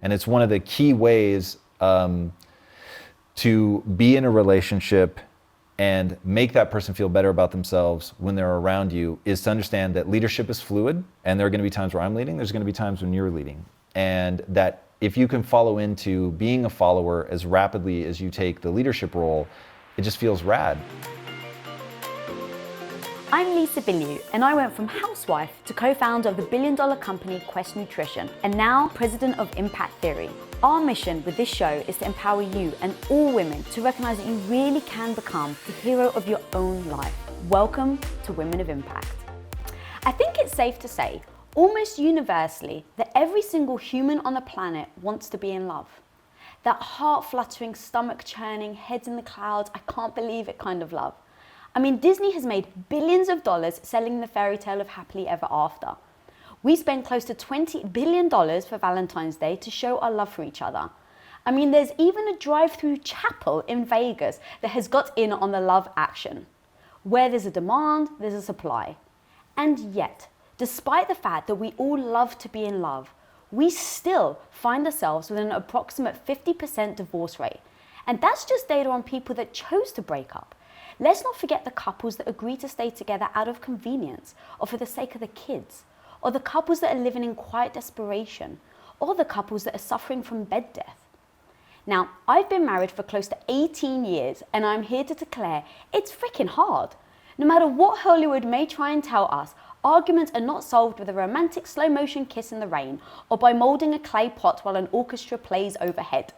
And it's one of the key ways to be in a relationship and make that person feel better about themselves when they're around you, is to understand that leadership is fluid, and there are going to be times where I'm leading, there's going to be times when you're leading. And that if you can follow into being a follower as rapidly as you take the leadership role, it just feels rad. I'm Bilyeu, and I went from housewife to co-founder of the billion-dollar company Quest Nutrition, and now president of Impact Theory. Our mission with this show is to empower you and all women to recognize that you really can become the hero of your own life. Welcome to Women of Impact. I think it's safe to say, almost universally, that every single human on the planet wants to be in love. That heart-fluttering, stomach-churning, heads in the clouds, I can't believe it kind of love. I mean, Disney has made billions of dollars selling the fairy tale of happily ever after. We spend close to $20 billion for Valentine's Day to show our love for each other. I mean, there's even a drive-through chapel in Vegas that has got in on the love action. Where there's a demand, there's a supply. And yet, despite the fact that we all love to be in love, we still find ourselves with an approximate 50% divorce rate. And that's just data on people that chose to break up. Let's not forget the couples that agree to stay together out of convenience or for the sake of the kids, or the couples that are living in quiet desperation, or the couples that are suffering from bed death. Now, I've been married for close to 18 years, and I'm here to declare it's freaking hard. No matter what Hollywood may try and tell us, arguments are not solved with a romantic slow motion kiss in the rain, or by molding a clay pot while an orchestra plays overhead.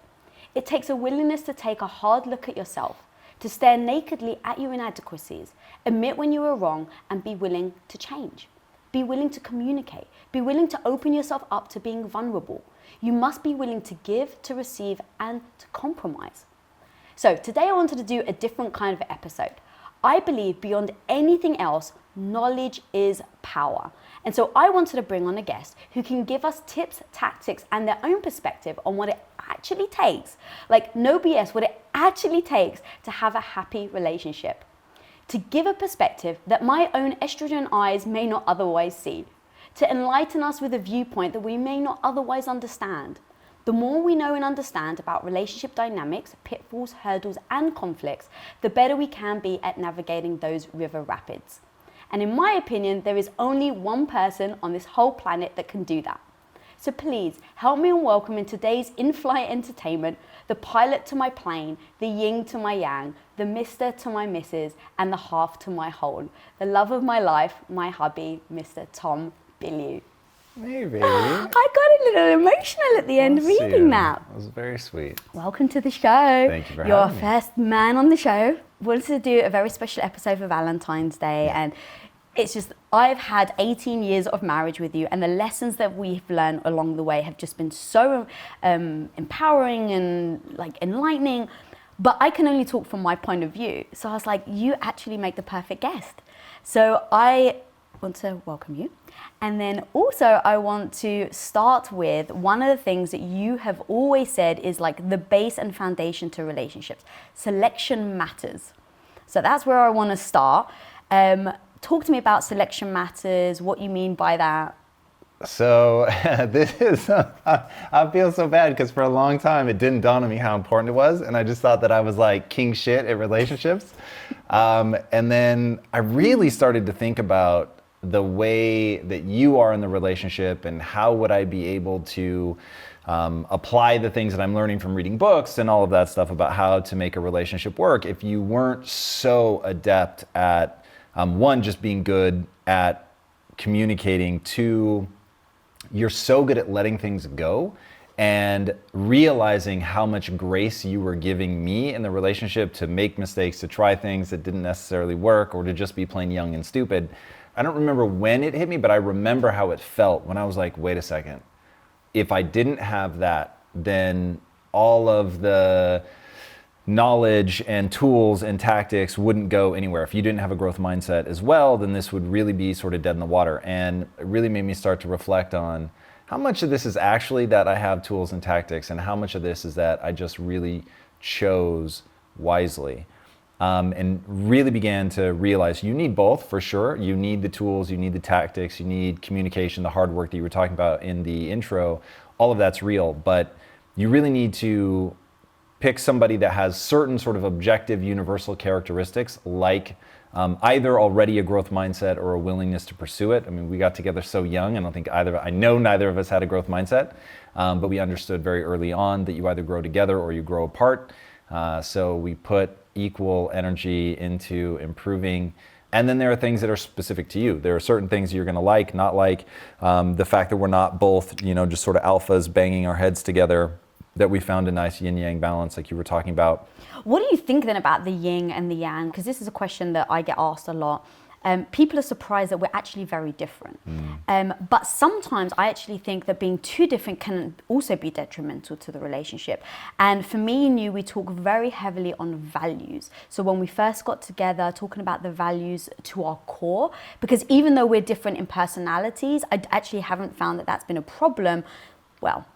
It takes a willingness to take a hard look at yourself, to stare nakedly at your inadequacies, admit when you are wrong, and be willing to change. Be willing to communicate. Be willing to open yourself up to being vulnerable. You must be willing to give, to receive, and to compromise. So today I wanted to do a different kind of episode. I believe beyond anything else, knowledge is power. And so I wanted to bring on a guest who can give us tips, tactics, and their own perspective on what it actually takes, like no BS, what it actually takes to have a happy relationship. To give a perspective that my own estrogen eyes may not otherwise see. To enlighten us with a viewpoint that we may not otherwise understand. The more we know and understand about relationship dynamics, pitfalls, hurdles, and conflicts, the better we can be at navigating those river rapids. And in my opinion, there is only one person on this whole planet that can do that. So please help me in welcoming today's in-flight entertainment, the pilot to my plane, the yin to my yang, the Mr. to my Mrs., and the half to my whole. The love of my life, my hubby, Mr. Tom Bilyeu. Maybe. I got a little emotional at the end reading that. It was very sweet. Welcome to the show. Thank you for having me. You're our first man on the show. Wanted to do a very special episode for Valentine's Day, and it's just, I've had 18 years of marriage with you, and the lessons that we've learned along the way have just been so empowering and like enlightening, but I can only talk from my point of view. So I was like, you actually make the perfect guest. So I want to welcome you. And then also I want to start with one of the things that you have always said is like the base and foundation to relationships. Selection matters. So that's where I want to start. Talk to me about selection matters, what you mean by that. So this is, I feel so bad because for a long time it didn't dawn on me how important it was. And I just thought that I was like king shit at relationships. And then I really started to think about the way that you are in the relationship and how would I be able to apply the things that I'm learning from reading books and all of that stuff about how to make a relationship work if you weren't so adept at one, just being good at communicating, two, you're so good at letting things go and realizing how much grace you were giving me in the relationship to make mistakes, to try things that didn't necessarily work, or to just be plain young and stupid. I don't remember when it hit me, but I remember how it felt when I was like, wait a second. If I didn't have that, then all of the knowledge and tools and tactics wouldn't go anywhere. If you didn't have a growth mindset as well, then this would really be sort of dead in the water. And it really made me start to reflect on how much of this is actually that I have tools and tactics and how much of this is that I just really chose wisely. And really began to realize you need both for sure. You need the tools, you need the tactics, you need communication, the hard work that you were talking about in the intro. all of that's real, but you really need to pick somebody that has certain sort of objective universal characteristics, like either already a growth mindset or a willingness to pursue it. I mean, we got together so young, and I know neither of us had a growth mindset, but we understood very early on that you either grow together or you grow apart. So we put equal energy into improving. And then there are things that are specific to you. There are certain things you're gonna like, not like. The fact that we're not both, just sort of alphas banging our heads together, that we found a nice yin-yang balance like you were talking about. What do you think then about the yin and the yang? Because this is a question that I get asked a lot. People are surprised that we're actually very different. But sometimes I actually think that being too different can also be detrimental to the relationship. And for me and you, we talk very heavily on values. So when we first got together, talking about the values to our core, because even though we're different in personalities, I actually haven't found that that's been a problem. Well,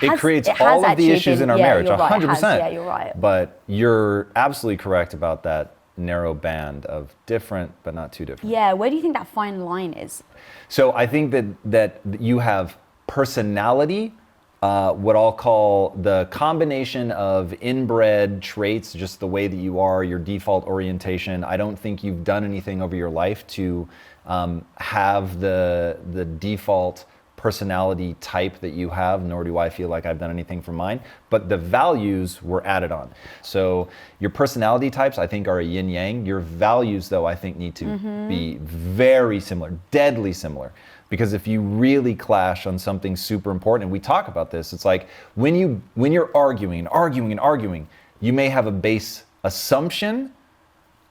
it creates all of the issues in our marriage, 100%. Yeah, you're right. But you're absolutely correct about that narrow band of different but not too different. Yeah, where do you think that fine line is? So I think that you have personality, what I'll call the combination of inbred traits, just the way that you are, your default orientation. I don't think you've done anything over your life to have the default personality type that you have, nor do I feel like I've done anything for mine, but the values were added on. So your personality types, I think, are a yin yang. Your values, though, I think need to be very similar, deadly similar. Because if you really clash on something super important, and we talk about this, it's like when you're arguing, you may have a base assumption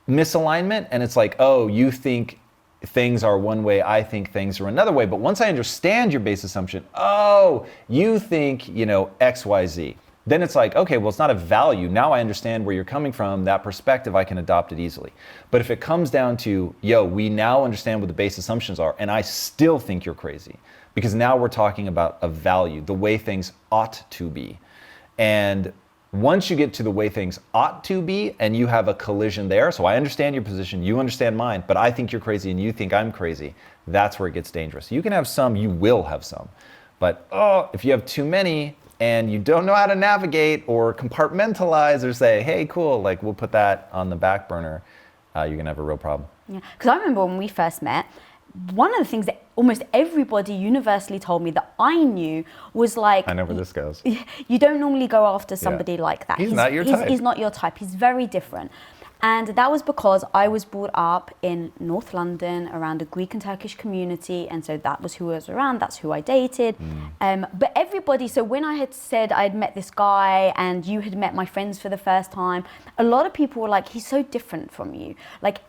misalignment, and it's like, oh, you think things are one way, I think things are another way. But once I understand your base assumption, oh, you think, X, Y, Z. Then it's like, okay, well, it's not a value. Now I understand where you're coming from, that perspective, I can adopt it easily. But if it comes down to, we now understand what the base assumptions are, and I still think you're crazy, because now we're talking about a value, the way things ought to be. And once you get to the way things ought to be and you have a collision there, so I understand your position, you understand mine, but I think you're crazy and you think I'm crazy, that's where it gets dangerous. You can have some, you will have some. But if you have too many and you don't know how to navigate or compartmentalize or say, hey, cool, like we'll put that on the back burner, you're gonna have a real problem. Yeah, because I remember when we first met, one of the things that almost everybody universally told me that I knew was like, I know where this goes. You don't normally go after somebody like that. He's not your type. He's not your type. He's very different. And that was because I was brought up in North London around a Greek and Turkish community. And so that was who I was around. That's who I dated. But everybody, so when I had said I'd met this guy and you had met my friends for the first time, a lot of people were like, he's so different from you. Like,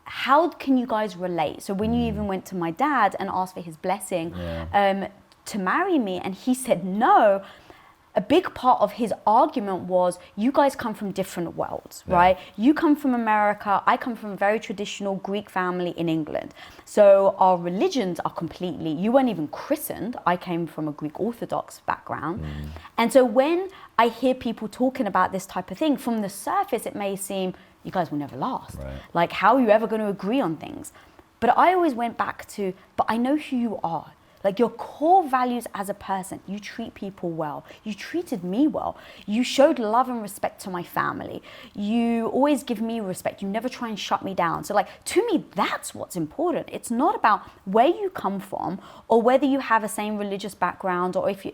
how can you guys relate? So when you even went to my dad and asked for his blessing to marry me, and he said no, a big part of his argument was, you guys come from different worlds, right? You come from America, I come from a very traditional Greek family in England. So our religions are completely, you weren't even christened. I came from a Greek Orthodox background. And so when I hear people talking about this type of thing, from the surface, it may seem, you guys will never last. Right. Like, how are you ever going to agree on things? But I always went back to, but I know who you are. Like, your core values as a person, you treat people well. You treated me well. You showed love and respect to my family. You always give me respect. You never try and shut me down. So, like, to me, that's what's important. It's not about where you come from or whether you have a same religious background, or if you,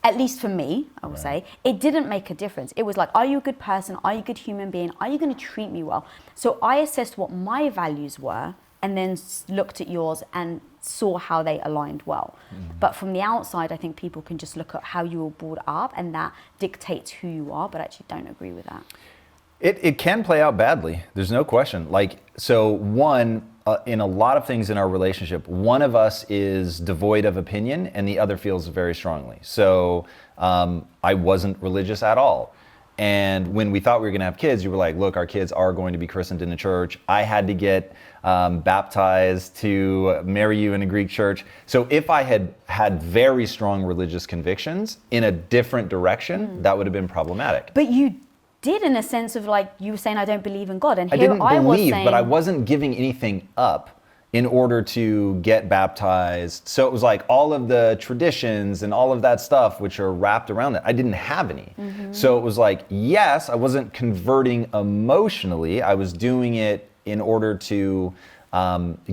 at least for me, I would say, it didn't make a difference. It was like, are you a good person? Are you a good human being? Are you going to treat me well? So I assessed what my values were and then looked at yours and saw how they aligned well. But from the outside, I think people can just look at how you were brought up and that dictates who you are, but I actually don't agree with that. It can play out badly. There's no question. Like, so one, in a lot of things in our relationship, one of us is devoid of opinion and the other feels very strongly. So I wasn't religious at all. And when we thought we were going to have kids, you were like, look, our kids are going to be christened in a church. I had to get baptized to marry you in a Greek church. So if I had had very strong religious convictions in a different direction, that would have been problematic. But you did, in a sense of, like, you were saying, I don't believe in God. And I didn't believe, but I wasn't giving anything up. in order to get baptized. So it was like all of the traditions and all of that stuff which are wrapped around it. I didn't have any. So it was like, yes, I wasn't converting emotionally. I was doing it in order to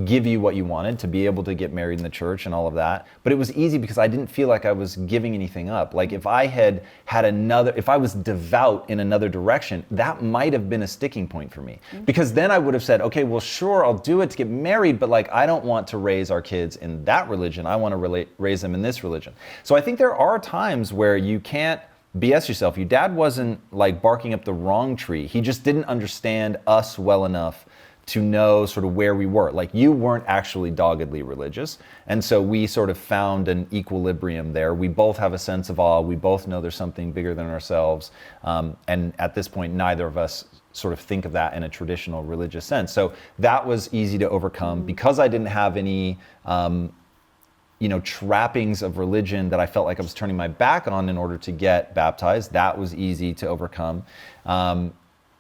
give you what you wanted, to be able to get married in the church and all of that. But it was easy because I didn't feel like I was giving anything up. Like if I if I was devout in another direction, that might have been a sticking point for me. Because then I would have said, okay, well, sure, I'll do it to get married, but like, I don't want to raise our kids in that religion. I want to raise them in this religion. So I think there are times where you can't BS yourself. Your dad wasn't like barking up the wrong tree. He just didn't understand us well enough to know sort of where we were. Like you weren't actually doggedly religious. And so we sort of found an equilibrium there. We both have a sense of awe. We both know there's something bigger than ourselves. And at this point, neither of us sort of think of that in a traditional religious sense. So that was easy to overcome because I didn't have any, trappings of religion that I felt like I was turning my back on in order to get baptized. That was easy to overcome.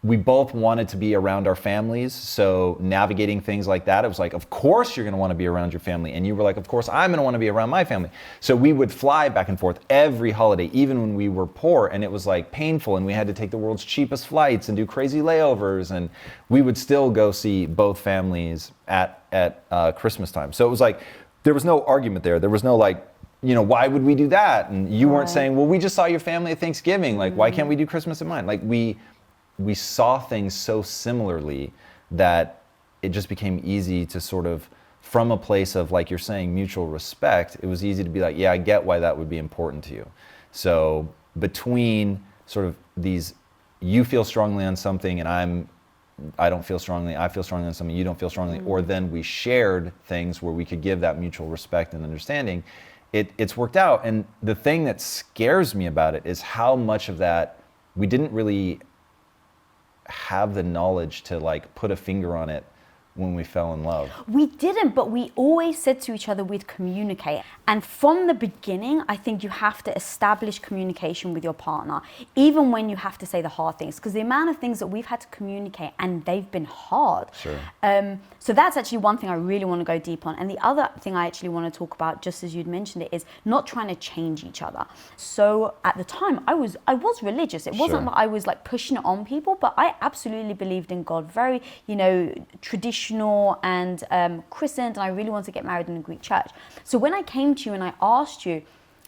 We both wanted to be around our families, so navigating things like that, it was like, of course you're gonna wanna be around your family. And you were like, of course I'm gonna wanna be around my family. So we would fly back and forth every holiday, even when we were poor, and it was like painful, and we had to take the world's cheapest flights and do crazy layovers, and we would still go see both families at Christmas time. So it was like, there was no argument there. There was no like, why would we do that? And you weren't saying, well, we just saw your family at Thanksgiving. Like, why can't we do Christmas at mine? Like we saw things so similarly that it just became easy to sort of, from a place of, like you're saying, mutual respect, it was easy to be like, yeah, I get why that would be important to you. So between sort of these, you feel strongly on something and I don't feel strongly, I feel strongly on something, you don't feel strongly, or then we shared things where we could give that mutual respect and understanding, it's worked out. And the thing that scares me about it is how much of that we didn't really have the knowledge to like put a finger on it when we fell in love. We didn't, but we always said to each other we'd communicate. And from the beginning, I think you have to establish communication with your partner, even when you have to say the hard things, because the amount of things that we've had to communicate, and they've been hard. Sure. So that's actually one thing I really want to go deep on. And the other thing I actually want to talk about, just as you'd mentioned it, is not trying to change each other. So at the time, I was religious. It wasn't that I was like pushing it on people, but I absolutely believed in God, very, traditional and christened, and I really wanted to get married in a Greek church. So when I came to you and I asked you,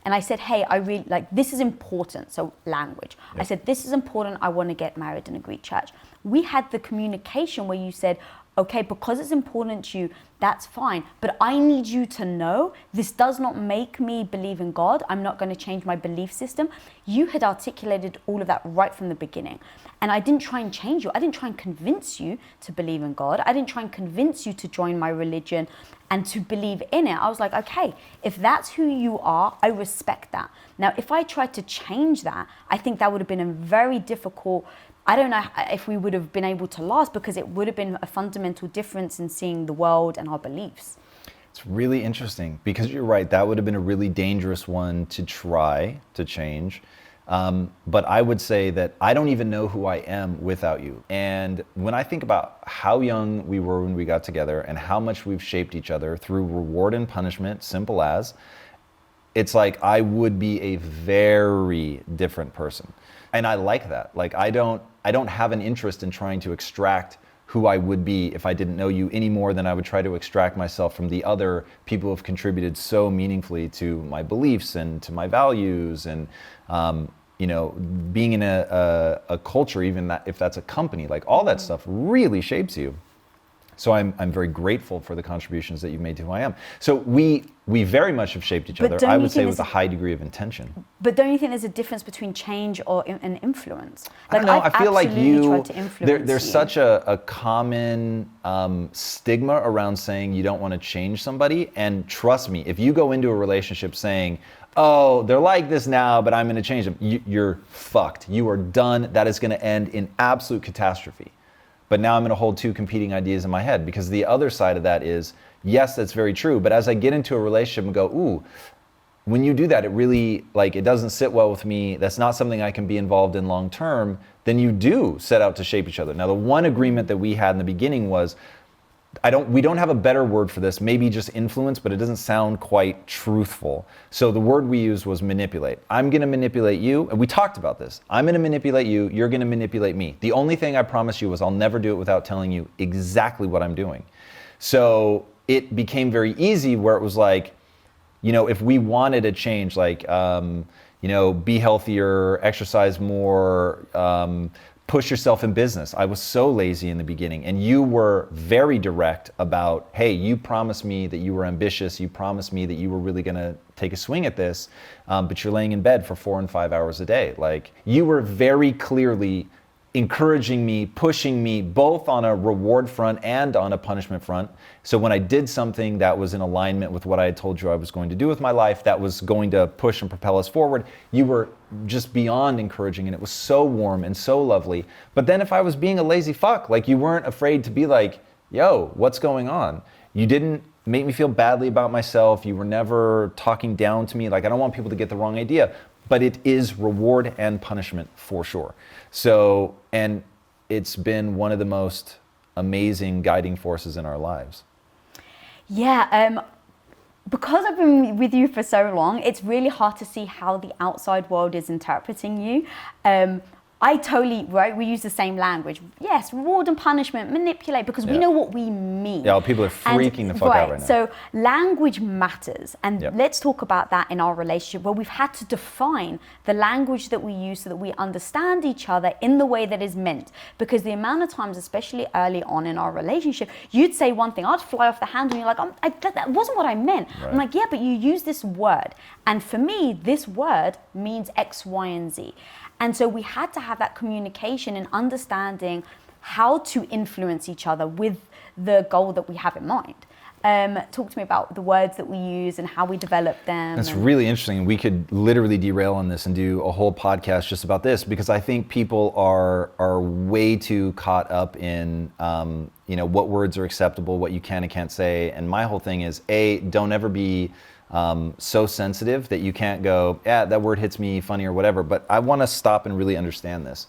and I said, hey, I really, like, this is important, so language. Yep. I said, this is important, I want to get married in a Greek church. We had the communication where you said, okay, because it's important to you, that's fine. But I need you to know this does not make me believe in God. I'm not going to change my belief system. You had articulated all of that right from the beginning. And I didn't try and change you. I didn't try and convince you to believe in God. I didn't try and convince you to join my religion and to believe in it. I was like, okay, if that's who you are, I respect that. Now, if I tried to change that, I think that would have been a very difficult, I don't know if we would have been able to last, because it would have been a fundamental difference in seeing the world and our beliefs. It's really interesting because you're right. That would have been a really dangerous one to try to change. But I would say that I don't even know who I am without you. And when I think about how young we were when we got together and how much we've shaped each other through reward and punishment, simple as, it's like I would be a very different person. And I like that. Like I don't have an interest in trying to extract who I would be if I didn't know you any more than I would try to extract myself from the other people who have contributed so meaningfully to my beliefs and to my values and, being in a culture, even that, if that's a company, like all that stuff really shapes you. So I'm very grateful for the contributions that you've made to who I am. So we very much have shaped each other, I would say, with a high degree of intention. But don't you think there's a difference between change and influence? Like, I don't know, I feel like there's you. such a common stigma around saying you don't want to change somebody. And trust me, if you go into a relationship saying, oh, they're like this now, but I'm going to change them, you're fucked. You are done. That is going to end in absolute catastrophe. But now I'm going to hold two competing ideas in my head, because the other side of that is, yes, that's very true. But as I get into a relationship and go, ooh, when you do that, it really, it doesn't sit well with me. That's not something I can be involved in long term. Then you do set out to shape each other. Now, the one agreement that we had in the beginning was we don't have a better word for this, maybe just influence, but it doesn't sound quite truthful. So the word we used was manipulate. I'm gonna manipulate you, and we talked about this. I'm gonna manipulate you, you're gonna manipulate me. The only thing I promised you was I'll never do it without telling you exactly what I'm doing. So it became very easy where it was like, if we wanted a change, like, be healthier, exercise more, push yourself in business. I was so lazy in the beginning, and you were very direct about, hey, you promised me that you were ambitious. You promised me that you were really gonna take a swing at this, but you're laying in bed for 4 and 5 hours a day. Like, you were very clearly encouraging me, pushing me, both on a reward front and on a punishment front. So when I did something that was in alignment with what I had told you I was going to do with my life, that was going to push and propel us forward, you were just beyond encouraging, and it was so warm and so lovely. But then if I was being a lazy fuck, like, you weren't afraid to be like, yo, what's going on? You didn't make me feel badly about myself. You were never talking down to me. Like, I don't want people to get the wrong idea, but it is reward and punishment for sure. So, and it's been one of the most amazing guiding forces in our lives. Yeah, because I've been with you for so long, it's really hard to see how the outside world is interpreting you. I totally, right, we use the same language. Yes, reward and punishment, manipulate, because we know what we mean. Yeah, people are freaking the fuck out right now. So language matters. And let's talk about that in our relationship, where we've had to define the language that we use so that we understand each other in the way that is meant. Because the amount of times, especially early on in our relationship, you'd say one thing, I'd fly off the handle, and you're like, that wasn't what I meant. Right. I'm like, yeah, but you use this word. And for me, this word means X, Y, and Z. And so we had to have that communication and understanding how to influence each other with the goal that we have in mind. Talk to me about the words that we use and how we develop them. That's really interesting. We could literally derail on this and do a whole podcast just about this, because I think people are way too caught up in what words are acceptable, what you can and can't say. And my whole thing is, don't ever be so sensitive that you can't go, yeah, that word hits me funny or whatever. But I want to stop and really understand this.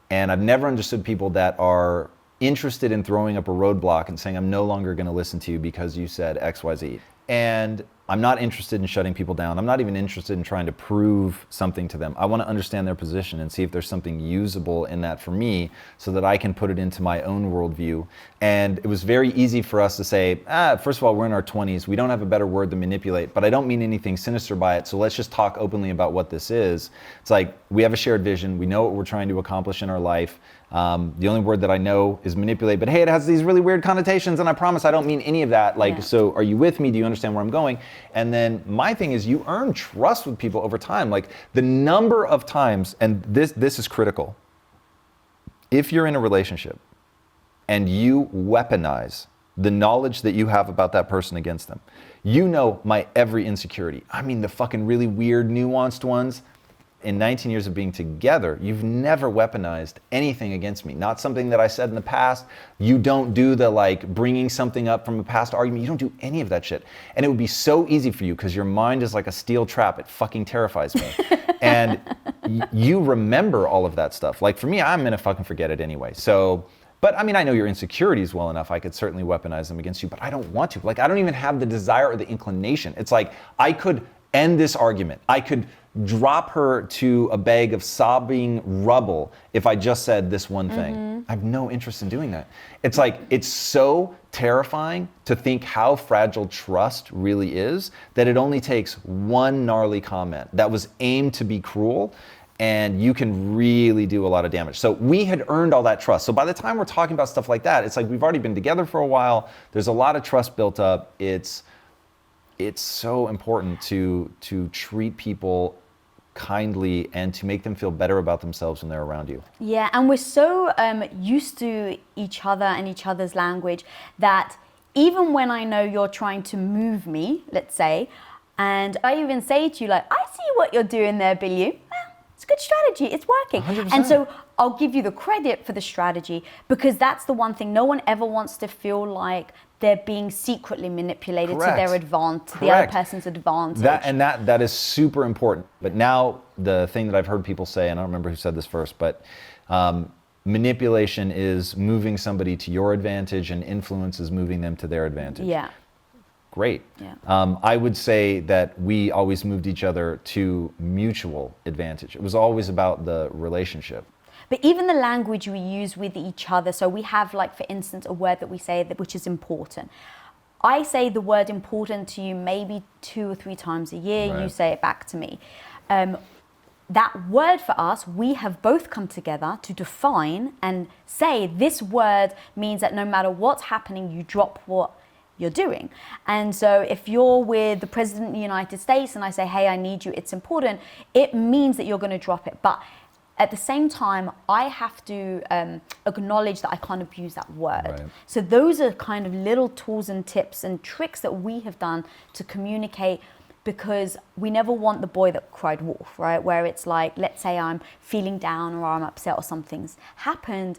And I've never understood people that are interested in throwing up a roadblock and saying, I'm no longer going to listen to you because you said X, Y, Z. And I'm not interested in shutting people down. I'm not even interested in trying to prove something to them. I want to understand their position and see if there's something usable in that for me so that I can put it into my own worldview. And it was very easy for us to say, first of all, we're in our 20s. We don't have a better word than manipulate, but I don't mean anything sinister by it. So let's just talk openly about what this is. It's like, we have a shared vision. We know what we're trying to accomplish in our life. The only word that I know is manipulate, but hey, it has these really weird connotations, and I promise I don't mean any of that. So are you with me? Do you understand where I'm going? And then my thing is, you earn trust with people over time. Like, the number of times, and this is critical. If you're in a relationship and you weaponize the knowledge that you have about that person against them, you know my every insecurity. I mean, the fucking really weird, nuanced ones. In 19 years of being together, you've never weaponized anything against me. Not something that I said in the past. You don't do the bringing something up from a past argument. You don't do any of that shit. And it would be so easy for you because your mind is like a steel trap. It fucking terrifies me. And you remember all of that stuff. Like, for me, I'm gonna fucking forget it anyway. So, but I mean, I know your insecurities well enough. I could certainly weaponize them against you, but I don't want to. Like, I don't even have the desire or the inclination. It's like, I could end this argument. I could drop her to a bag of sobbing rubble if I just said this one thing. I have no interest in doing that. It's like, it's so terrifying to think how fragile trust really is that it only takes one gnarly comment that was aimed to be cruel, and you can really do a lot of damage. So we had earned all that trust. So by the time we're talking about stuff like that, it's like, we've already been together for a while. There's a lot of trust built up. It's so important to treat people kindly and to make them feel better about themselves when they're around you. Yeah, and we're so used to each other and each other's language that even when I know you're trying to move me, let's say, and I even say to you, like, I see what you're doing there, Bilyeu. It's a good strategy. It's working. 100%. And so I'll give you the credit for the strategy, because that's the one thing. No one ever wants to feel like they're being secretly manipulated to their advantage, the other person's advantage. That is super important. But now the thing that I've heard people say, and I don't remember who said this first, but manipulation is moving somebody to your advantage and influence is moving them to their advantage. Yeah. Great. Yeah. I would say that we always moved each other to mutual advantage. It was always about the relationship. But even the language we use with each other, so we have, like, for instance, a word that we say that which is important. I say the word important to you maybe 2 or 3 times a year. Right. You say it back to me. That word for us, we have both come together to define and say this word means that no matter what's happening, you drop what you're doing. And so if you're with the President of the United States and I say, hey, I need you, it's important, it means that you're going to drop it. But at the same time, I have to acknowledge that I can't abuse that word. Right. So those are kind of little tools and tips and tricks that we have done to communicate, because we never want the boy that cried wolf, right? Where it's like, let's say I'm feeling down or I'm upset or something's happened.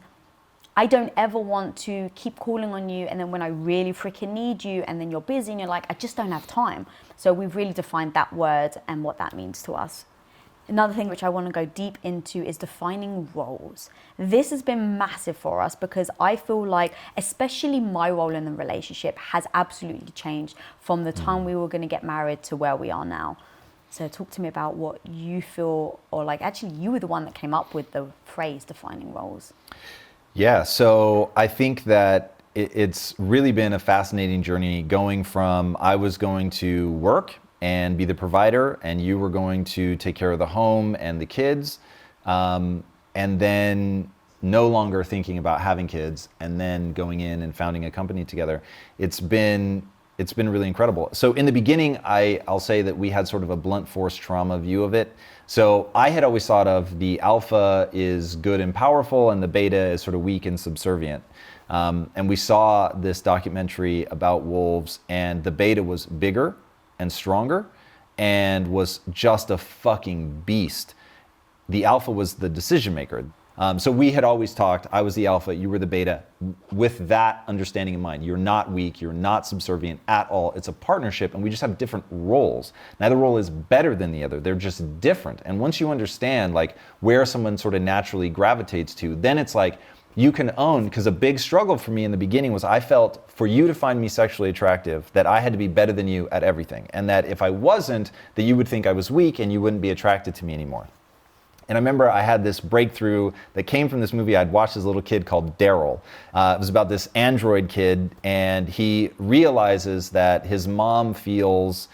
I don't ever want to keep calling on you, and then when I really freaking need you and then you're busy and you're like, I just don't have time. So we've really defined that word and what that means to us. Another thing which I want to go deep into is defining roles. This has been massive for us because I feel like, especially my role in the relationship has absolutely changed from the time we were going to get married to where we are now. So talk to me about what you feel, or like actually you were the one that came up with the phrase defining roles. Yeah, so I think that it's really been a fascinating journey going from I was going to work and be the provider, and you were going to take care of the home and the kids, and then no longer thinking about having kids, and then going in and founding a company together. It's been really incredible. So in the beginning, I'll say that we had sort of a blunt force trauma view of it. So I had always thought of the alpha is good and powerful, and the beta is sort of weak and subservient. And we saw this documentary about wolves, and the beta was bigger and stronger and was just a fucking beast. The alpha was the decision maker. So we had always talked, I was the alpha, you were the beta, with that understanding in mind. You're not weak, you're not subservient at all. It's a partnership, and we just have different roles. Neither role is better than the other, they're just different. And once you understand like where someone sort of naturally gravitates to, then it's like you can own, because a big struggle for me in the beginning was I felt for you to find me sexually attractive, that I had to be better than you at everything. And that if I wasn't, that you would think I was weak and you wouldn't be attracted to me anymore. And I remember I had this breakthrough that came from this movie I'd watched as a little kid called Daryl. It was about this android kid, and he realizes that his mom feels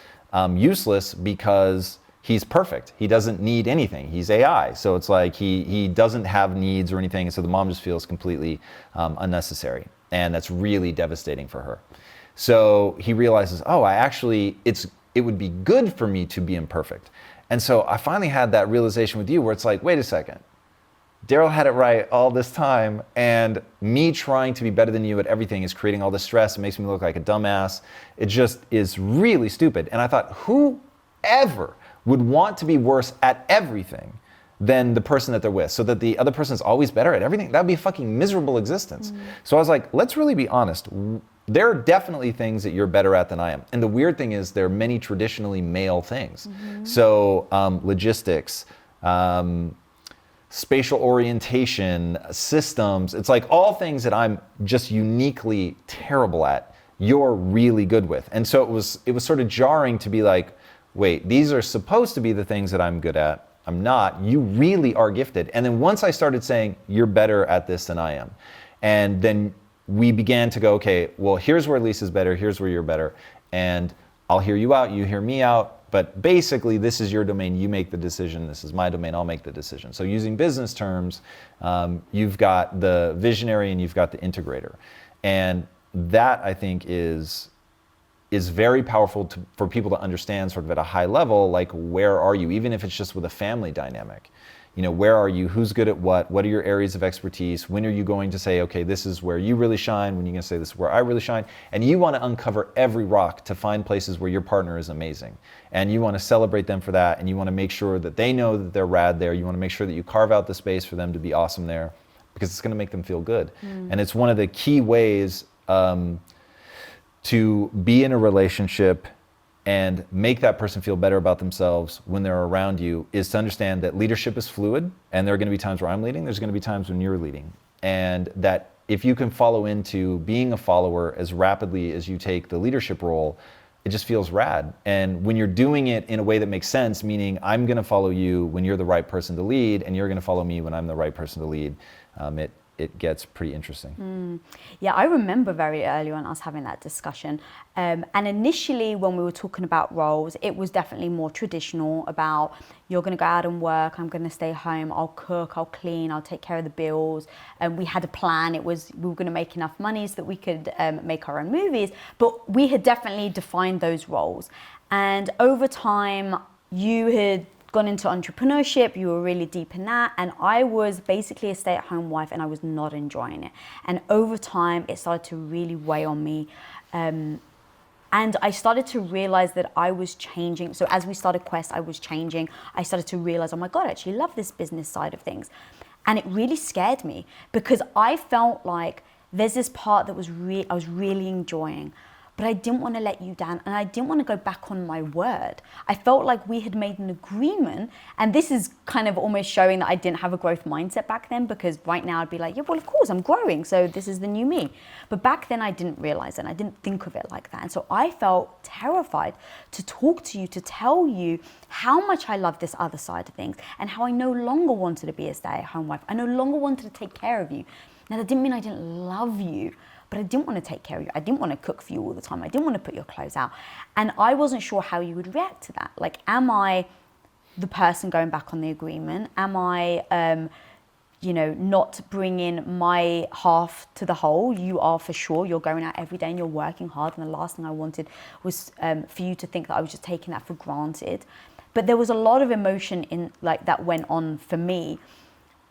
useless because he's perfect. He doesn't need anything. He's AI. So it's like he doesn't have needs or anything. So the mom just feels completely unnecessary. And that's really devastating for her. So he realizes, oh, it would be good for me to be imperfect. And so I finally had that realization with you where it's like, wait a second, Daryl had it right all this time, and me trying to be better than you at everything is creating all this stress. It makes me look like a dumbass. It just is really stupid. And I thought, whoever would want to be worse at everything than the person that they're with, so that the other person is always better at everything? That would be a fucking miserable existence. So I was like, let's really be honest. There are definitely things that you're better at than I am. And the weird thing is there are many traditionally male things. So logistics, spatial orientation, systems, it's like all things that I'm just uniquely terrible at, you're really good with. And so it was sort of jarring to be like, wait, these are supposed to be the things that I'm good at. I'm not. You really are gifted. And then once I started saying, you're better at this than I am, and then we began to go, okay, well, here's where Lisa's better, here's where you're better, and I'll hear you out, you hear me out, but basically this is your domain, you make the decision, this is my domain, I'll make the decision. So using business terms, you've got the visionary and you've got the integrator. And that, I think, is very powerful for people to understand sort of at a high level, like where are you, even if it's just with a family dynamic. You know, where are you? Who's good at what? What are your areas of expertise? When are you going to say, okay, this is where you really shine? When are you going to say, this is where I really shine? And you want to uncover every rock to find places where your partner is amazing. And you want to celebrate them for that. And you want to make sure that they know that they're rad there. You want to make sure that you carve out the space for them to be awesome there, because it's going to make them feel good. And it's one of the key ways to be in a relationship and make that person feel better about themselves when they're around you is to understand that leadership is fluid, and there are going to be times where I'm leading, there's going to be times when you're leading. And that if you can follow into being a follower as rapidly as you take the leadership role, it just feels rad. And when you're doing it in a way that makes sense, meaning I'm going to follow you when you're the right person to lead, and you're going to follow me when I'm the right person to lead, it gets pretty interesting. Yeah, I remember very early on us having that discussion. And initially when we were talking about roles, it was definitely more traditional about you're going to go out and work, I'm going to stay home, I'll cook, I'll clean, I'll take care of the bills. And we had a plan. We were going to make enough money so that we could make our own movies. But we had definitely defined those roles. And over time, you had gone into entrepreneurship, you were really deep in that, and I was basically a stay-at-home wife and I was not enjoying it. And over time, it started to really weigh on me. And I started to realize that I was changing. So as we started Quest, I was changing. I started to realize, oh my God, I actually love this business side of things. And it really scared me because I felt like there's this part that I was really enjoying, but I didn't want to let you down and I didn't want to go back on my word. I felt like we had made an agreement, and this is kind of almost showing that I didn't have a growth mindset back then, because right now I'd be like, yeah, well, of course I'm growing, so this is the new me. But back then I didn't realize it and I didn't think of it like that. And so I felt terrified to talk to you, to tell you how much I love this other side of things and how I no longer wanted to be a stay-at-home wife. I no longer wanted to take care of you. Now, that didn't mean I didn't love you, but I didn't want to take care of you. I didn't want to cook for you all the time. I didn't want to put your clothes out. And I wasn't sure how you would react to that. Like, am I the person going back on the agreement? Am I, not bringing my half to the whole? You are for sure. You're going out every day and you're working hard. And the last thing I wanted was for you to think that I was just taking that for granted. But there was a lot of emotion that went on for me.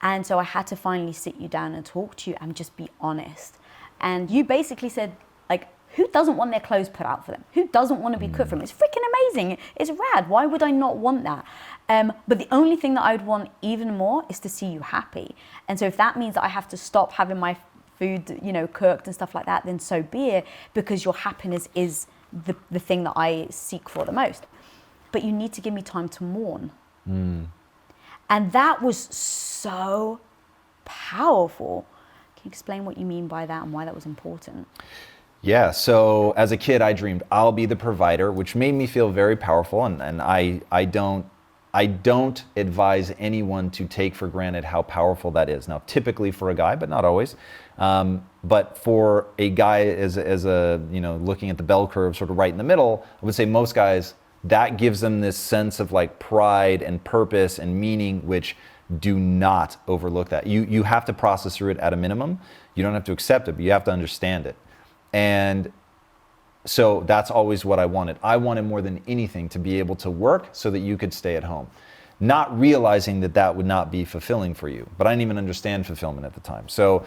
And so I had to finally sit you down and talk to you and just be honest. And you basically said, like, who doesn't want their clothes put out for them? Who doesn't want to be cooked for them? It's freaking amazing. It's rad. Why would I not want that? But the only thing that I would want even more is to see you happy. And so if that means that I have to stop having my food, cooked and stuff like that, then so be it, because your happiness is the thing that I seek for the most. But you need to give me time to mourn. And that was so powerful. Can you explain what you mean by that and why that was important? Yeah, so as a kid, I dreamed I'll be the provider, which made me feel very powerful. And I don't advise anyone to take for granted how powerful that is. Now, typically for a guy, but not always. But for a guy as a looking at the bell curve, sort of right in the middle, I would say most guys, that gives them this sense of like pride and purpose and meaning, which do not overlook that. You have to process through it at a minimum. You don't have to accept it, but you have to understand it. And so that's always what I wanted. I wanted more than anything to be able to work so that you could stay at home. Not realizing that would not be fulfilling for you, but I didn't even understand fulfillment at the time. So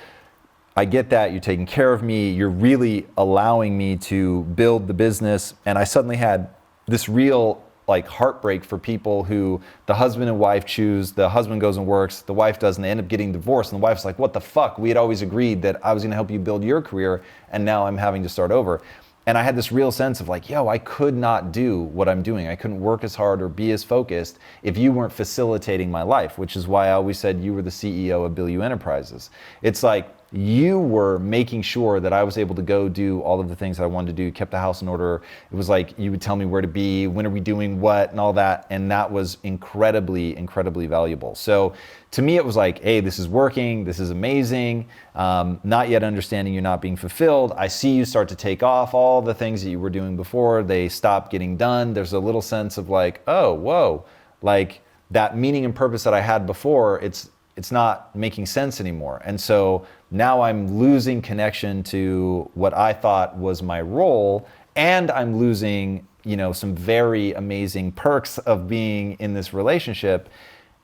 I get that, you're taking care of me, you're really allowing me to build the business, and I suddenly had this real heartbreak for people who the husband and wife choose, the husband goes and works, the wife doesn't, they end up getting divorced, and the wife's like, what the fuck? We had always agreed that I was gonna help you build your career, and now I'm having to start over. And I had this real sense of like, I could not do what I'm doing. I couldn't work as hard or be as focused if you weren't facilitating my life, which is why I always said you were the CEO of Bilyeu Enterprises. It's like, you were making sure that I was able to go do all of the things that I wanted to do, kept the house in order. It was like you would tell me where to be, when are we doing what, and all that. And that was incredibly, incredibly valuable. So to me, it was like, hey, this is working, this is amazing. Not yet understanding you're not being fulfilled. I see you start to take off all the things that you were doing before. They stop getting done. There's a little sense of like, oh, whoa, like that meaning and purpose that I had before, it's not making sense anymore. And so now I'm losing connection to what I thought was my role, and I'm losing, some very amazing perks of being in this relationship.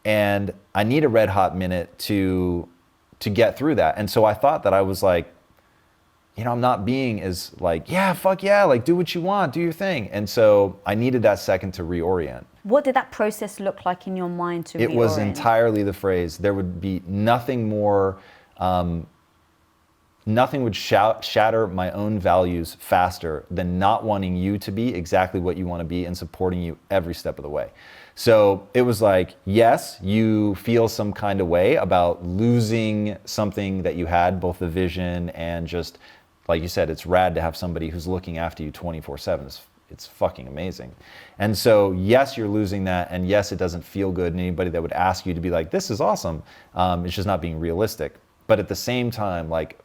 And I need a red hot minute to get through that. And so I thought that I was like, I'm not being as like, yeah, fuck yeah, like do what you want, do your thing. And so I needed that second to reorient. What did that process look like in your mind to reorient? It was entirely the phrase. There would be nothing more nothing would shatter my own values faster than not wanting you to be exactly what you want to be and supporting you every step of the way. So it was like, yes, you feel some kind of way about losing something that you had, both the vision and just, like you said, it's rad to have somebody who's looking after you 24/7. It's fucking amazing. And so, yes, you're losing that. And yes, it doesn't feel good. And anybody that would ask you to be like, this is awesome, it's just not being realistic. But at the same time, like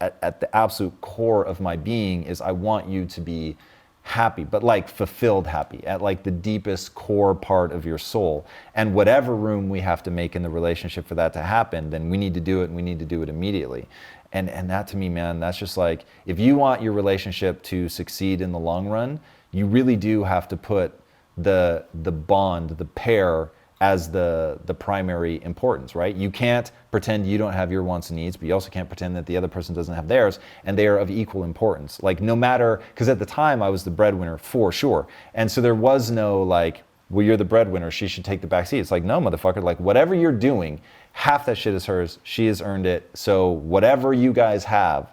at the absolute core of my being is I want you to be happy, but like fulfilled happy at like the deepest core part of your soul. And whatever room we have to make in the relationship for that to happen, then we need to do it, and we need to do it immediately. And that to me, man, that's just like, if you want your relationship to succeed in the long run, you really do have to put the bond, the pair, as the primary importance, right? You can't pretend you don't have your wants and needs, but you also can't pretend that the other person doesn't have theirs, and they are of equal importance. Like no matter, because at the time I was the breadwinner for sure. And so there was no like, well, you're the breadwinner, she should take the back seat. It's like, no, motherfucker, like whatever you're doing, half that shit is hers, she has earned it. So whatever you guys have,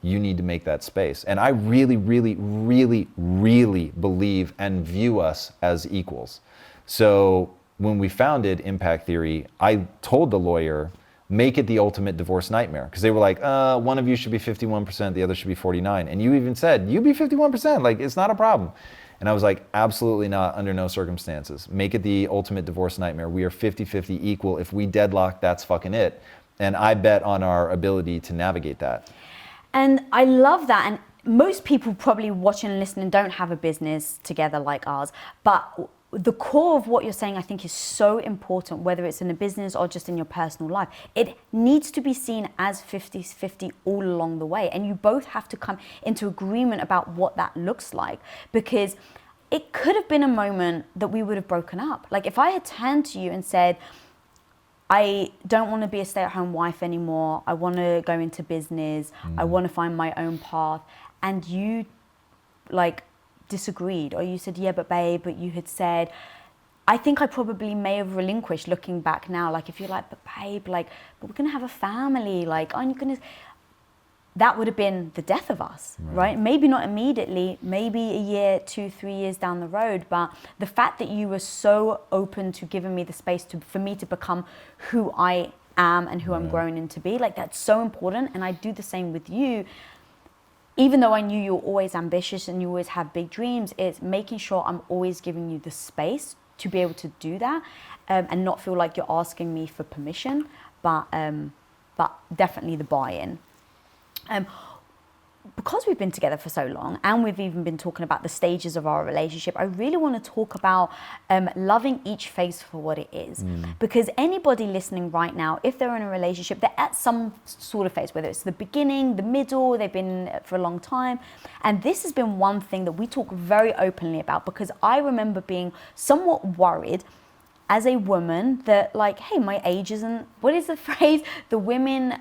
you need to make that space. And I really, really, really, really believe and view us as equals. So when we founded Impact Theory, I told the lawyer, make it the ultimate divorce nightmare. Because they were like, one of you should be 51%, the other should be 49%. And you even said, you be 51%, like it's not a problem. And I was like, absolutely not, under no circumstances. Make it the ultimate divorce nightmare. We are 50-50 equal. If we deadlock, that's fucking it. And I bet on our ability to navigate that. And I love that. And most people probably watching and listening don't have a business together like ours. But the core of what you're saying, I think, is so important, whether it's in a business or just in your personal life. It needs to be seen as 50-50 all along the way. And you both have to come into agreement about what that looks like, because it could have been a moment that we would have broken up. Like if I had turned to you and said, I don't want to be a stay-at-home wife anymore, I want to go into business, I want to find my own path, and you like disagreed, or you said, yeah, but babe, but you had said, I think I probably may have relinquished, looking back now. Like if you're like, but babe, like, but we're gonna have a family, like, aren't you gonna, that would have been the death of us, right? Maybe not immediately, maybe a year, 2-3 years down the road, but the fact that you were so open to giving me the space for me to become who I am and who I'm growing into be, like that's so important. And I do the same with you. Even though I knew you were always ambitious and you always have big dreams, it's making sure I'm always giving you the space to be able to do that, and not feel like you're asking me for permission, but definitely the buy-in. Because we've been together for so long, and we've even been talking about the stages of our relationship, I really want to talk about loving each phase for what it is. Because anybody listening right now, if they're in a relationship, they're at some sort of phase, whether it's the beginning, the middle, they've been for a long time. And this has been one thing that we talk very openly about, because I remember being somewhat worried as a woman that, like, hey, my age isn't, what is the phrase? The women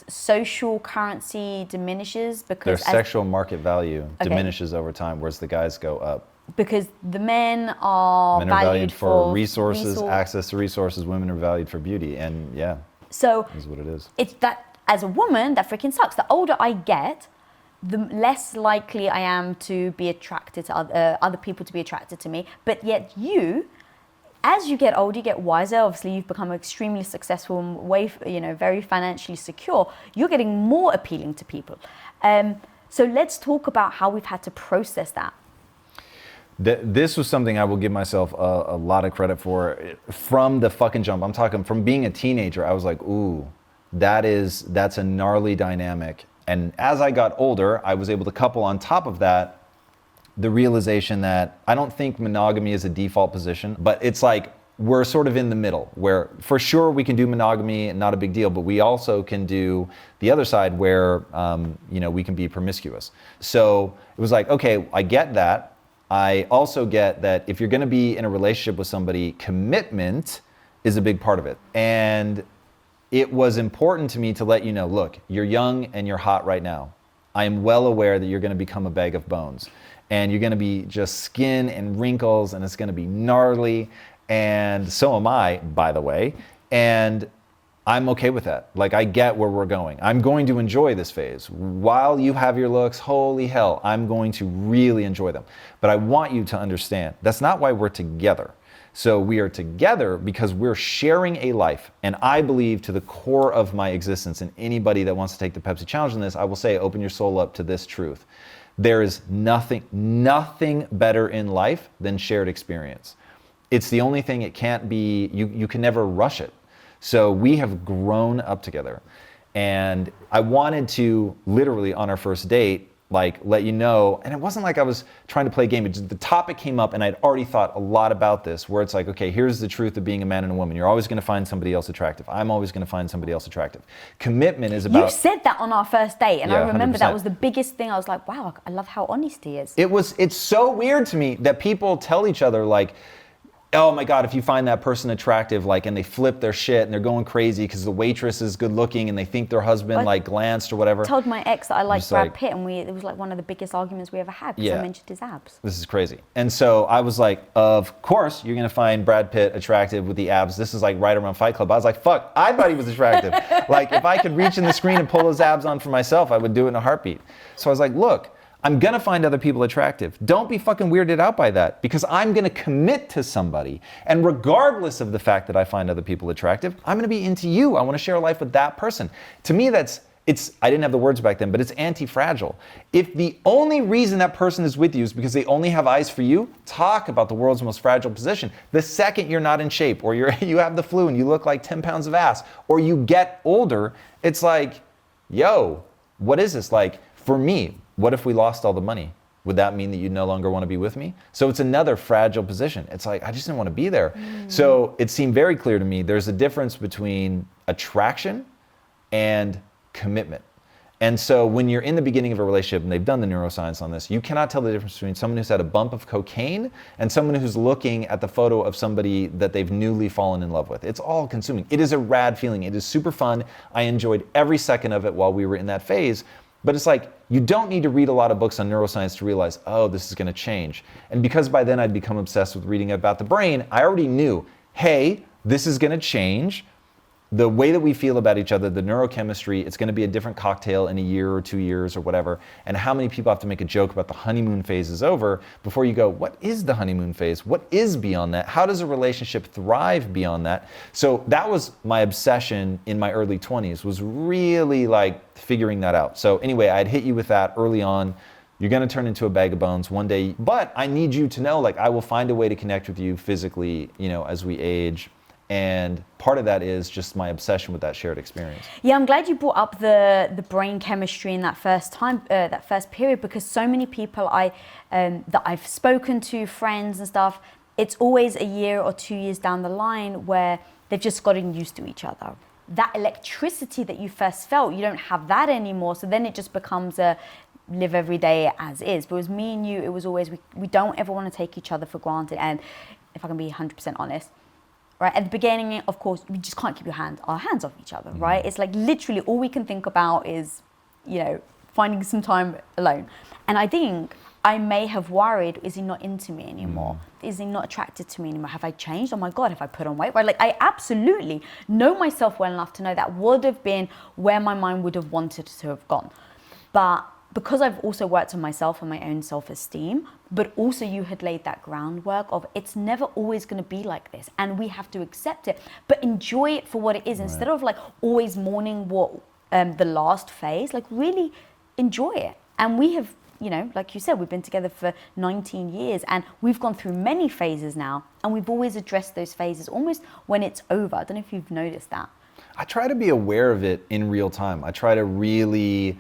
social currency diminishes because their sexual market value diminishes over time, whereas the guys go up. Because the men are valued for resources, access to resources. Women are valued for beauty, and yeah, so is what it is. It's that as a woman, that freaking sucks. The older I get, the less likely I am to be attracted to other people to be attracted to me. But yet you, as you get older, you get wiser. Obviously, you've become extremely successful and very financially secure. You're getting more appealing to people. So let's talk about how we've had to process that. This was something I will give myself a lot of credit for from the fucking jump. I'm talking from being a teenager. I was like, ooh, that's a gnarly dynamic. And as I got older, I was able to couple on top of that the realization that I don't think monogamy is a default position, but it's like we're sort of in the middle, where for sure we can do monogamy, not a big deal, but we also can do the other side where we can be promiscuous. So it was like, okay, I get that. I also get that if you're going to be in a relationship with somebody, commitment is a big part of it. And it was important to me to let you know, look, you're young and you're hot right now. I am well aware that you're going to become a bag of bones. And you're going to be just skin and wrinkles, and it's going to be gnarly. And so am I, by the way. And I'm okay with that. Like, I get where we're going. I'm going to enjoy this phase. While you have your looks, holy hell, I'm going to really enjoy them. But I want you to understand, that's not why we're together. So we are together because we're sharing a life. And I believe to the core of my existence, and anybody that wants to take the Pepsi challenge on this, I will say, open your soul up to this truth. There is nothing better in life than shared experience. It's the only thing it can't be, you can never rush it. So we have grown up together, and I wanted to literally on our first date, like, let you know, and it wasn't like I was trying to play a game. It just, the topic came up and I'd already thought a lot about this, where it's like, okay, here's the truth of being a man and a woman. You're always going to find somebody else attractive. I'm always going to find somebody else attractive. Commitment is about... You said that on our first date, and Yeah, I remember 100%. that was the biggest thing. I was like, wow, I love how honest he is. It's so weird to me that people tell each other, like, oh my God, if you find that person attractive, like, and they flip their shit and they're going crazy because the waitress is good looking and they think their husband like glanced or whatever. I told my ex that I liked Brad like, Pitt, and it was like one of the biggest arguments we ever had because I mentioned his abs. This is crazy. And so I was like, of course you're gonna find Brad Pitt attractive with the abs. This is like right around Fight Club. I was like, fuck, I thought he was attractive. Like, if I could reach in the screen and pull those abs on for myself, I would do it in a heartbeat. So I was like, look, I'm gonna find other people attractive. Don't be fucking weirded out by that, because I'm gonna commit to somebody. And regardless of the fact that I find other people attractive, I'm gonna be into you. I wanna share a life with that person. To me, I didn't have the words back then, but it's anti-fragile. If the only reason that person is with you is because they only have eyes for you, talk about the world's most fragile position. The second you're not in shape, or you have the flu and you look like 10 pounds of ass, or you get older, it's like, yo, what is this? Like, for me, what if we lost all the money? Would that mean that you no longer want to be with me? So it's another fragile position. It's like, I just didn't want to be there. So it seemed very clear to me, there's a difference between attraction and commitment. And so when you're in the beginning of a relationship, and they've done the neuroscience on this, you cannot tell the difference between someone who's had a bump of cocaine and someone who's looking at the photo of somebody that they've newly fallen in love with. It's all consuming. It is a rad feeling. It is super fun. I enjoyed every second of it while we were in that phase. But it's like, you don't need to read a lot of books on neuroscience to realize, oh, this is gonna change. And because by then I'd become obsessed with reading about the brain, I already knew, hey, this is gonna change. The way that we feel about each other, the neurochemistry, it's gonna be a different cocktail in a year or 2 years or whatever. And how many people have to make a joke about the honeymoon phase is over before you go, what is the honeymoon phase? What is beyond that? How does a relationship thrive beyond that? So that was my obsession in my early 20s, was really like figuring that out. So anyway, I'd hit you with that early on. You're gonna turn into a bag of bones one day, but I need you to know, like, I will find a way to connect with you physically, as we age. And part of that is just my obsession with that shared experience. Yeah, I'm glad you brought up the brain chemistry in that first time, that first period, because so many people that I've spoken to, friends and stuff, it's always a year or 2 years down the line where they've just gotten used to each other. That electricity that you first felt, you don't have that anymore. So then it just becomes a live every day as is. But with me and you, it was always, we don't ever want to take each other for granted. And if I can be 100% honest, right, at the beginning, of course, we just can't keep our hands off each other, right? It's like literally all we can think about is, finding some time alone. And I think I may have worried, is he not into me anymore? Is he not attracted to me anymore? Have I changed? Oh my God, have I put on weight? Right? Like, I absolutely know myself well enough to know that would have been where my mind would have wanted to have gone. But because I've also worked on myself and my own self-esteem, but also you had laid that groundwork of it's never always going to be like this, and we have to accept it, but enjoy it for what it is. Right. Instead of like always mourning what the last phase, like really enjoy it. And we have, like you said, we've been together for 19 years and we've gone through many phases now, and we've always addressed those phases almost when it's over. I don't know if you've noticed that. I try to be aware of it in real time. I try to really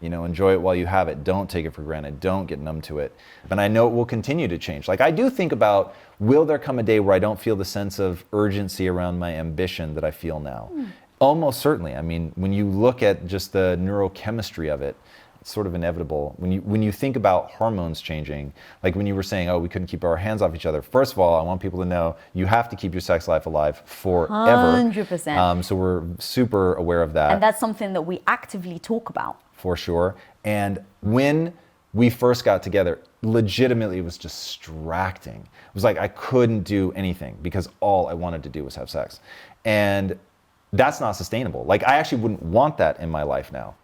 enjoy it while you have it. Don't take it for granted. Don't get numb to it. And I know it will continue to change. Like, I do think about, will there come a day where I don't feel the sense of urgency around my ambition that I feel now? Almost certainly. I mean, when you look at just the neurochemistry of it, it's sort of inevitable. When you think about hormones changing, like when you were saying, oh, we couldn't keep our hands off each other. First of all, I want people to know you have to keep your sex life alive forever. 100%. So we're super aware of that. And that's something that we actively talk about. For sure. And when we first got together, legitimately it was distracting. It was like I couldn't do anything because all I wanted to do was have sex. And that's not sustainable. Like, I actually wouldn't want that in my life now.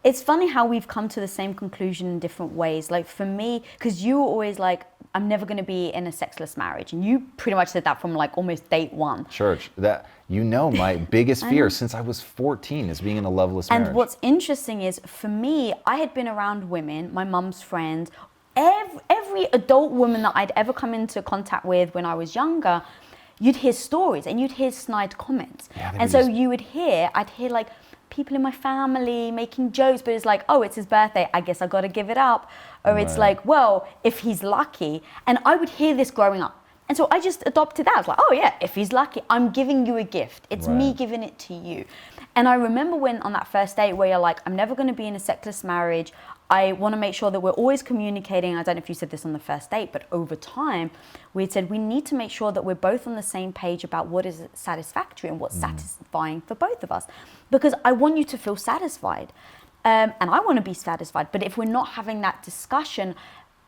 It's funny how we've come to the same conclusion in different ways. Like for me, because you were always like, I'm never going to be in a sexless marriage. And you pretty much said that from like almost date one. Church, that, my biggest fear since I was 14 is being in a loveless marriage. And what's interesting is, for me, I had been around women, my mum's friend, every adult woman that I'd ever come into contact with when I was younger, you'd hear stories and you'd hear snide comments. Yeah, and so I'd hear like people in my family making jokes, but it's like, oh, it's his birthday, I guess I got to give it up. Or it's like, well, if he's lucky. And I would hear this growing up. And so I just adopted that. I was like, oh yeah, if he's lucky, I'm giving you a gift. It's me giving it to you. And I remember when on that first date where you're like, I'm never going to be in a sexless marriage. I want to make sure that we're always communicating. I don't know if you said this on the first date, but over time, we had said we need to make sure that we're both on the same page about what is satisfactory and what's satisfying for both of us. Because I want you to feel satisfied. And I want to be satisfied. But if we're not having that discussion,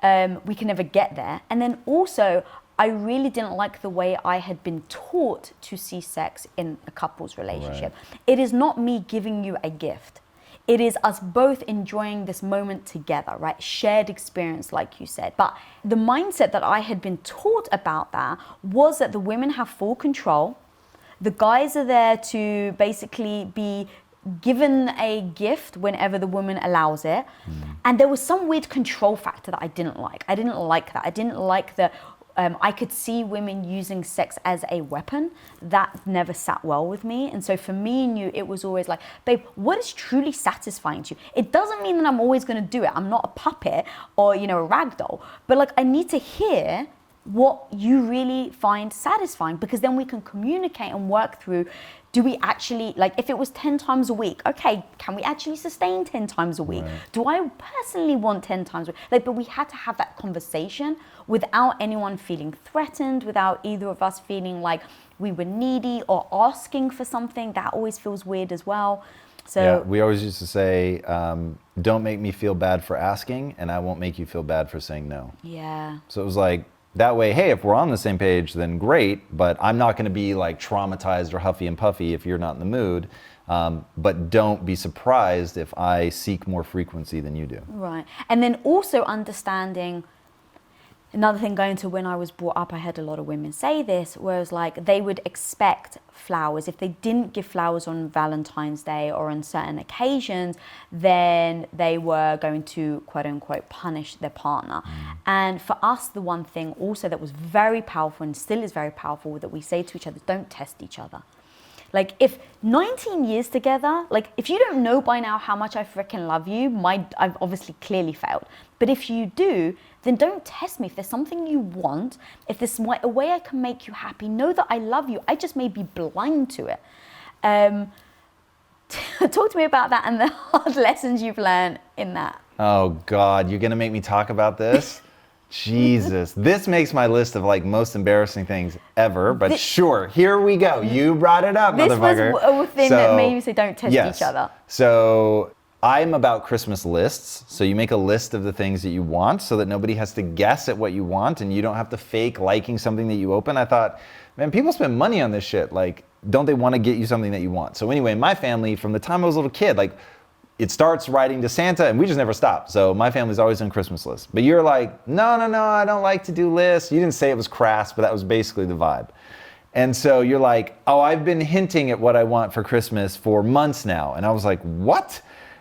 we can never get there. And then also, I really didn't like the way I had been taught to see sex in a couple's relationship. Right. It is not me giving you a gift. It is us both enjoying this moment together, right? Shared experience, like you said. But the mindset that I had been taught about that was that the women have full control. The guys are there to basically be given a gift whenever the woman allows it. And there was some weird control factor that I didn't like. I didn't like that. I didn't like the I could see women using sex as a weapon. That never sat well with me. And so for me and you, it was always like, babe, what is truly satisfying to you? It doesn't mean that I'm always going to do it. I'm not a puppet or, a rag doll. But like, I need to hear what you really find satisfying, because then we can communicate and work through, do we actually, like if it was 10 times a week, okay, can we actually sustain 10 times a week? Right. Do I personally want 10 times a week? Like, but we had to have that conversation without anyone feeling threatened, without either of us feeling like we were needy or asking for something. That always feels weird as well. So yeah, we always used to say, don't make me feel bad for asking, and I won't make you feel bad for saying no. Yeah. So it was like, that way, hey, if we're on the same page, then great, but I'm not going to be like traumatized or huffy and puffy if you're not in the mood. But don't be surprised if I seek more frequency than you do. Right. And then also understanding, another thing going to when I was brought up, I heard a lot of women say this, whereas like they would expect flowers. If they didn't give flowers on Valentine's Day or on certain occasions, then they were going to quote unquote punish their partner. And for us, the one thing also that was very powerful and still is very powerful that we say to each other, don't test each other. Like if 19 years together, like if you don't know by now how much I freaking love you, I've obviously clearly failed. But if you do, then don't test me. If there's something you want, if there's a way I can make you happy, know that I love you. I just may be blind to it. Talk to me about that and the hard lessons you've learned in that. Oh God, you're gonna make me talk about this? Jesus, this makes my list of like most embarrassing things ever, but sure, here we go. You brought it up, motherfucker. This was a thing that made you say don't test each other. So I'm about Christmas lists. So you make a list of the things that you want so that nobody has to guess at what you want and you don't have to fake liking something that you open. I thought, man, people spend money on this shit. Like, don't they want to get you something that you want? So anyway, my family, from the time I was a little kid, like, it starts writing to Santa and we just never stop. So my family's always on Christmas lists. But you're like, no, I don't like to do lists. You didn't say it was crass, but that was basically the vibe. And so you're like, oh, I've been hinting at what I want for Christmas for months now. And I was like, what?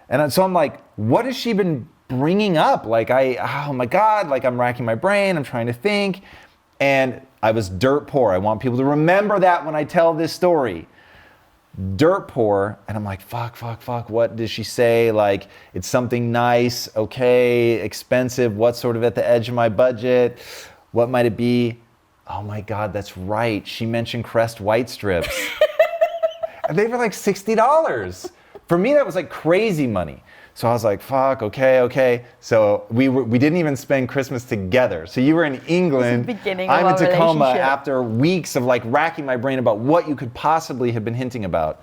And so I'm like, what has she been bringing up? Like, oh my God, like I'm racking my brain. I'm trying to think. And I was dirt poor. I want people to remember that when I tell this story. Dirt poor, and I'm like, fuck, what does she say? Like, it's something nice, okay, expensive, what's sort of at the edge of my budget? What might it be? Oh my God, that's right. She mentioned Crest white strips. And they were like $60. For me, that was like crazy money. So I was like, fuck, okay. So we didn't even spend Christmas together. So you were in England, I'm in Tacoma after weeks of like racking my brain about what you could possibly have been hinting about.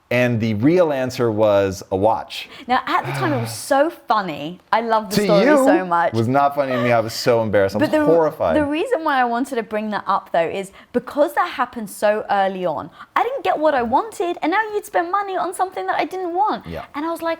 And the real answer was a watch. Now, at the time, it was so funny. I love the To story you, so much. It was not funny to me. I was so embarrassed. I was horrified. The reason why I wanted to bring that up, though, is because that happened so early on. I didn't get what I wanted, and now you'd spend money on something that I didn't want. Yeah. And I was like,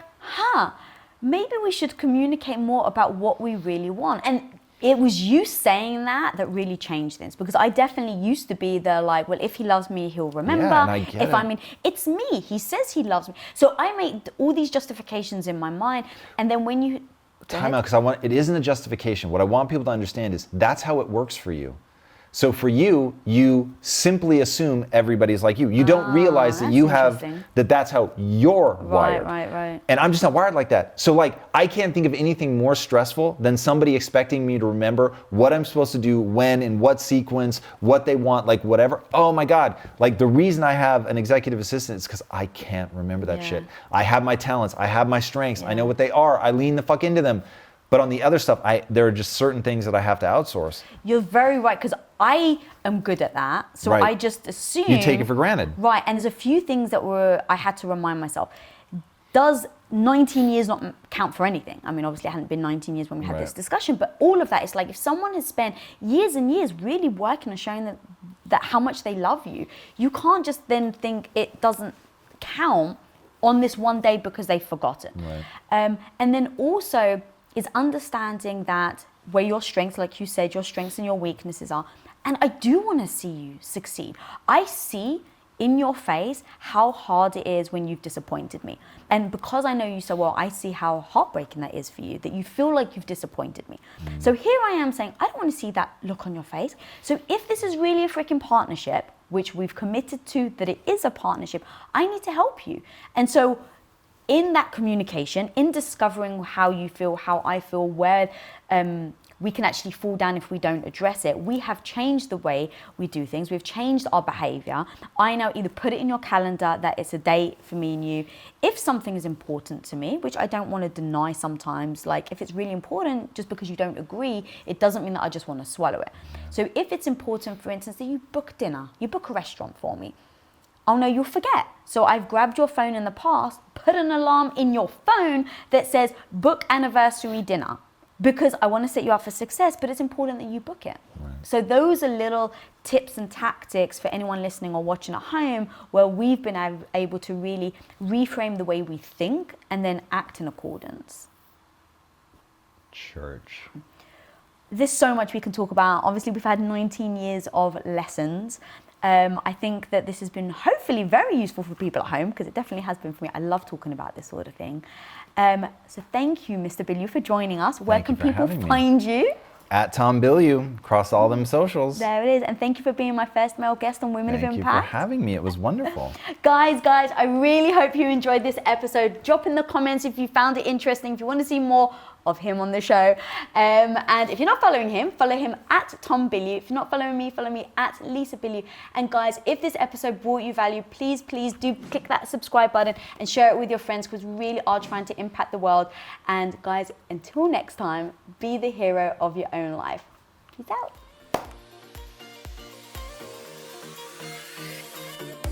maybe we should communicate more about what we really want. And it was you saying that really changed things, because I definitely used to be the like, well, if he loves me, he'll remember. Yeah, and I get if it. I mean, it's me. He says he loves me. So I made all these justifications in my mind. And then when you... Time out, because it isn't a justification. What I want people to understand is that's how it works for you. So for you, you simply assume everybody's like you. You don't realize that you have, that's how you're wired. Right. And I'm just not wired like that. So like, I can't think of anything more stressful than somebody expecting me to remember what I'm supposed to do, when, in what sequence, what they want, like whatever. Oh my God. Like the reason I have an executive assistant is because I can't remember that shit. I have my talents. I have my strengths. I know what they are. I lean the fuck into them. But on the other stuff, there are just certain things that I have to outsource. You're very right, because I am good at that. So I just assume... You take it for granted. Right, and there's a few things that I had to remind myself. Does 19 years not count for anything? I mean, obviously it hadn't been 19 years when we had this discussion, but all of that is like, if someone has spent years and years really working and showing that how much they love you, you can't just then think it doesn't count on this one day because they've forgotten. Right. And then also... is understanding that where your strengths, like you said, your strengths and your weaknesses are. And I do want to see you succeed. I see in your face how hard it is when you've disappointed me. And because I know you so well, I see how heartbreaking that is for you, that you feel like you've disappointed me. So here I am saying, I don't want to see that look on your face. So if this is really a freaking partnership, which we've committed to that it is a partnership, I need to help you. And so in that communication, in discovering how you feel, how I feel, where we can actually fall down if we don't address it, we have changed the way we do things. We've changed our behavior. I now either put it in your calendar that it's a date for me and you. If something is important to me, which I don't want to deny sometimes, like if it's really important, just because you don't agree, it doesn't mean that I just want to swallow it. So if it's important, for instance, that you book dinner, you book a restaurant for me, oh no, you'll forget. So I've grabbed your phone in the past, put an alarm in your phone that says book anniversary dinner, because I want to set you up for success, but it's important that you book it. Right. So those are little tips and tactics for anyone listening or watching at home, where we've been able to really reframe the way we think and then act in accordance. Church. There's so much we can talk about. Obviously, we've had 19 years of lessons. I think that this has been hopefully very useful for people at home, because it definitely has been for me. I love talking about this sort of thing. So thank you, Mr. Bilyeu, for joining us. Where can people find you? At Tom Bilyeu, across all them socials. There it is. And thank you for being my first male guest on Women of Impact. Thank you for having me. It was wonderful. Guys, I really hope you enjoyed this episode. Drop in the comments if you found it interesting, if you want to see more of him on the show. And if you're not following him, follow him at Tom Bilyeu. If you're not following me, follow me at Lisa Bilyeu. And guys, if this episode brought you value, please do click that subscribe button and share it with your friends, because we really are trying to impact the world. And guys, until next time, be the hero of your own life. Peace out.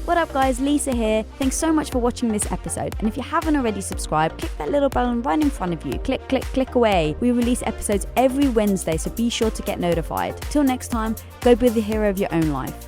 What up guys, Lisa here. Thanks so much for watching this episode. And if you haven't already subscribed, click that little button right in front of you. Click, click, click away. We release episodes every Wednesday, so be sure to get notified. Till next time, go be the hero of your own life.